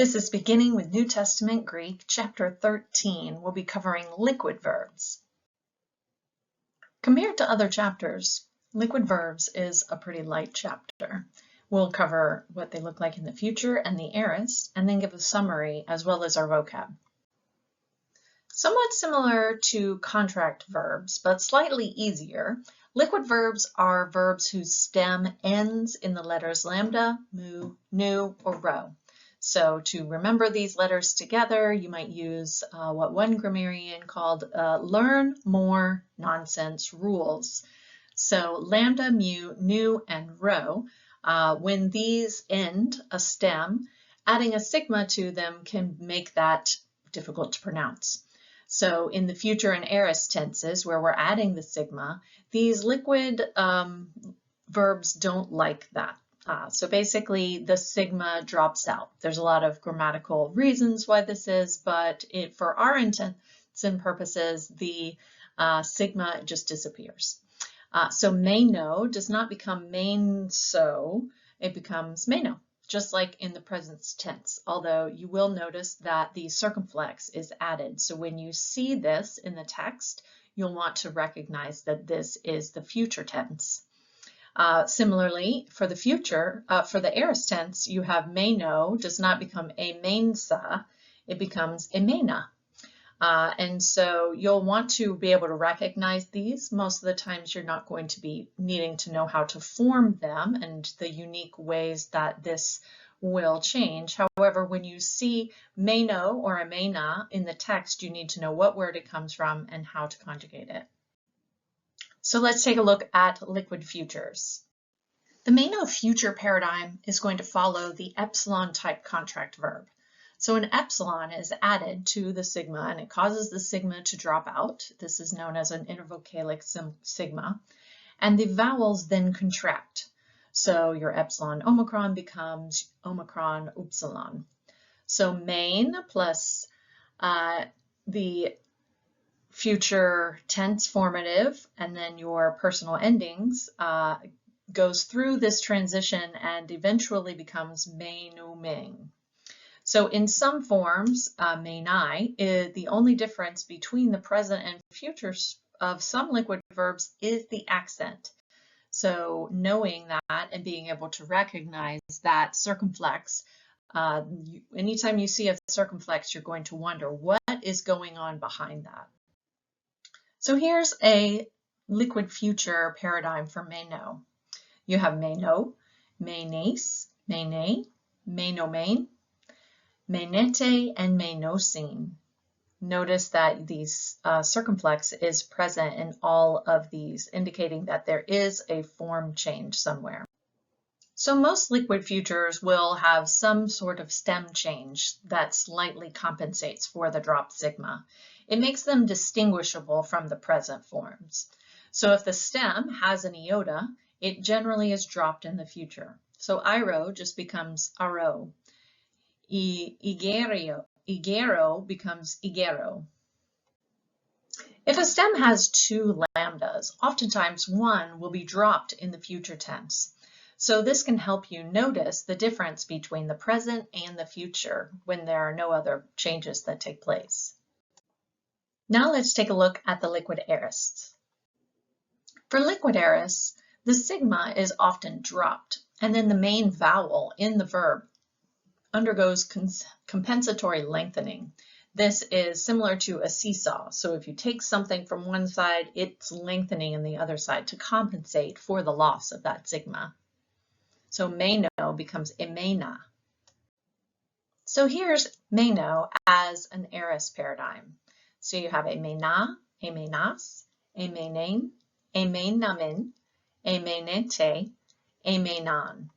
This is beginning with New Testament Greek, chapter 13. We'll be covering liquid verbs. Compared to other chapters, liquid verbs is a pretty light chapter. We'll cover what they look like in the future and the aorist, and then give a summary as well as our vocab. Somewhat similar to contract verbs, but slightly easier, liquid verbs are verbs whose stem ends in the letters lambda, mu, nu, or rho. So to remember these letters together, you might use what one grammarian called learn more nonsense rules. So lambda, mu, nu, and rho, when these end a stem, adding a sigma to them can make that difficult to pronounce. So in the future and aorist tenses where we're adding the sigma, these liquid verbs don't like that. So basically the sigma drops out. There's a lot of grammatical reasons why this is, but for our intents and purposes, the sigma just disappears. So meno does not become main-so, it becomes meno, just like in the present tense, although you will notice that the circumflex is added. So when you see this in the text, you'll want to recognize that this is the future tense. Similarly, for the future, for the aorist tense, you have meno does not become a mensa, it becomes a mena. And so you'll want to be able to recognize these. Most of the times you're not going to be needing to know how to form them and the unique ways that this will change. However, when you see meno or a mena in the text, you need to know what word it comes from and how to conjugate it. So let's take a look at liquid futures. The meno future paradigm is going to follow the epsilon type contract verb. So an epsilon is added to the sigma and it causes the sigma to drop out. This is known as an intervocalic sigma. And the vowels then contract. So your epsilon omicron becomes omicron upsilon. So main plus the future tense formative and then your personal endings goes through this transition and eventually becomes menu-ming. So in some forms, menai, the only difference between the present and future of some liquid verbs is the accent. So knowing that and being able to recognize that circumflex, anytime you see a circumflex, you're going to wonder what is going on behind that. So here's a liquid future paradigm for meno. You have meno, menes, mene, menomain, menete, and menosine. Notice that these circumflex is present in all of these, indicating that there is a form change somewhere. So most liquid futures will have some sort of stem change that slightly compensates for the dropped sigma. It makes them distinguishable from the present forms. So if the stem has an iota, it generally is dropped in the future. So iro just becomes aro. Igero becomes igero. If a stem has two lambdas, oftentimes one will be dropped in the future tense. So this can help you notice the difference between the present and the future when there are no other changes that take place. Now let's take a look at the liquid aorists. For liquid aorists, the sigma is often dropped, and then the main vowel in the verb undergoes compensatory lengthening. This is similar to a seesaw. So if you take something from one side, it's lengthening in the other side to compensate for the loss of that sigma. So meno becomes emena. So here's meno as an aorist paradigm. So you have emena, emenas, emenain, emenamin, emenete, emenan.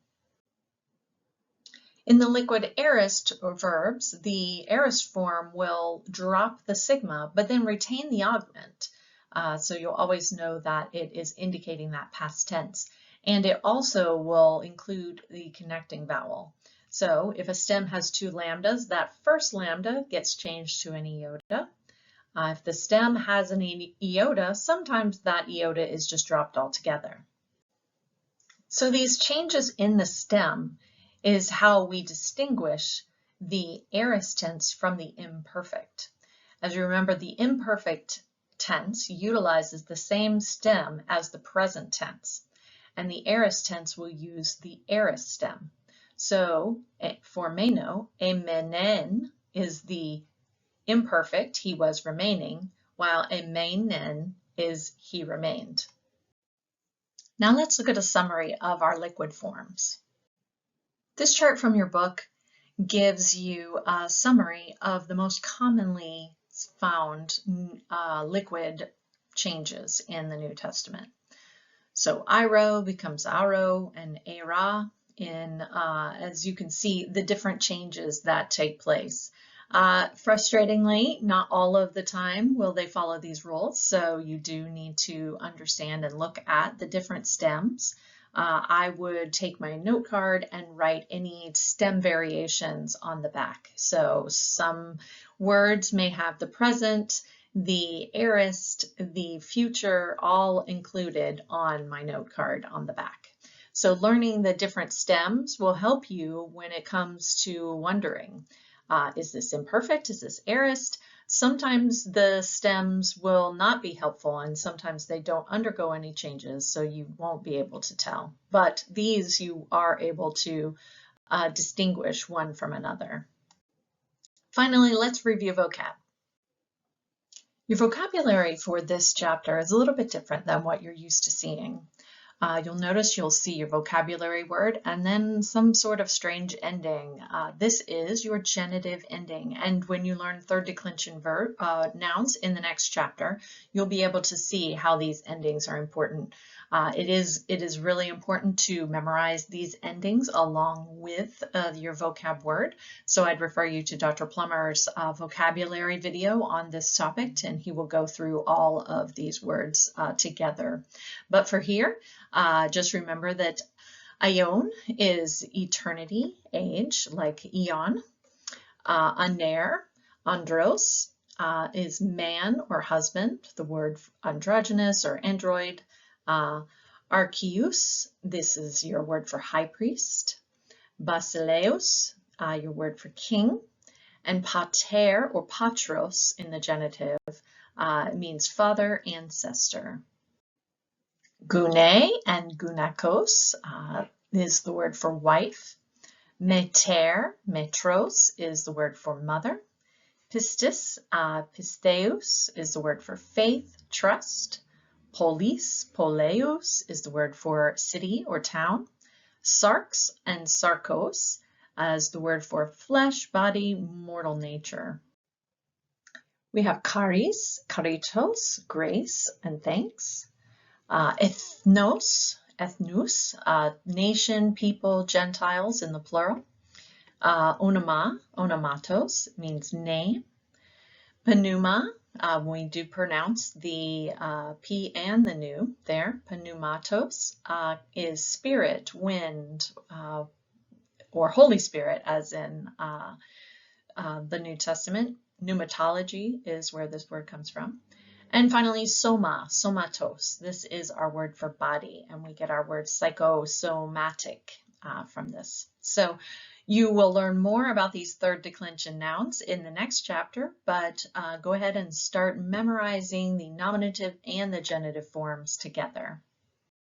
In the liquid aorist verbs, the aorist form will drop the sigma, but then retain the augment. So you'll always know that it is indicating that past tense. And it also will include the connecting vowel. So if a stem has two lambdas, that first lambda gets changed to an iota. If the stem has an iota, sometimes that iota is just dropped altogether. So these changes in the stem is how we distinguish the aorist tense from the imperfect. As you remember, the imperfect tense utilizes the same stem as the present tense, and the aorist tense will use the aorist stem. So for meno, emenen is the imperfect, he was remaining, while emenen is he remained. Now let's look at a summary of our liquid forms. This chart from your book gives you a summary of the most commonly found liquid changes in the New Testament. So iro becomes aro and era as you can see, the different changes that take place. Frustratingly, not all of the time will they follow these rules, so you do need to understand and look at the different stems. I would take my note card and write any stem variations on the back. So some words may have the present, the aorist, the future, all included on my note card on the back. So learning the different stems will help you when it comes to wondering, is this imperfect? Is this aorist? Sometimes the stems will not be helpful, and sometimes they don't undergo any changes, so you won't be able to tell. But these you are able to distinguish one from another. Finally, let's review vocab. Your vocabulary for this chapter is a little bit different than what you're used to seeing. You'll notice you'll see your vocabulary word and then some sort of strange ending. This is your genitive ending, and when you learn third declension nouns in the next chapter, you'll be able to see how these endings are important. It is really important to memorize these endings along with your vocab word. So I'd refer you to Dr. Plummer's vocabulary video on this topic, and he will go through all of these words together. But for here, just remember that aion is eternity, age, like eon. Aner, andros, is man or husband, the word androgynous or android. Archeus, this is your word for high priest. Basileus, your word for king. And pater or patros in the genitive means father, ancestor. Gune and gunakos is the word for wife. Meter, metros is the word for mother. Pistis, pisteus is the word for faith, trust. Polis, poleus is the word for city or town. Sarx and sarkos as the word for flesh, body, mortal nature. We have charis, charitos, grace and thanks. Ethnos, ethnus, nation, people, Gentiles in the plural. Onoma, onomatos means name. Pneuma, we do pronounce the P and the nu there. Pneumatos is spirit, wind, or Holy Spirit as in the New Testament. Pneumatology is where this word comes from. And finally, soma, somatos. This is our word for body, and we get our word psychosomatic from this. So you will learn more about these third declension nouns in the next chapter, but go ahead and start memorizing the nominative and the genitive forms together.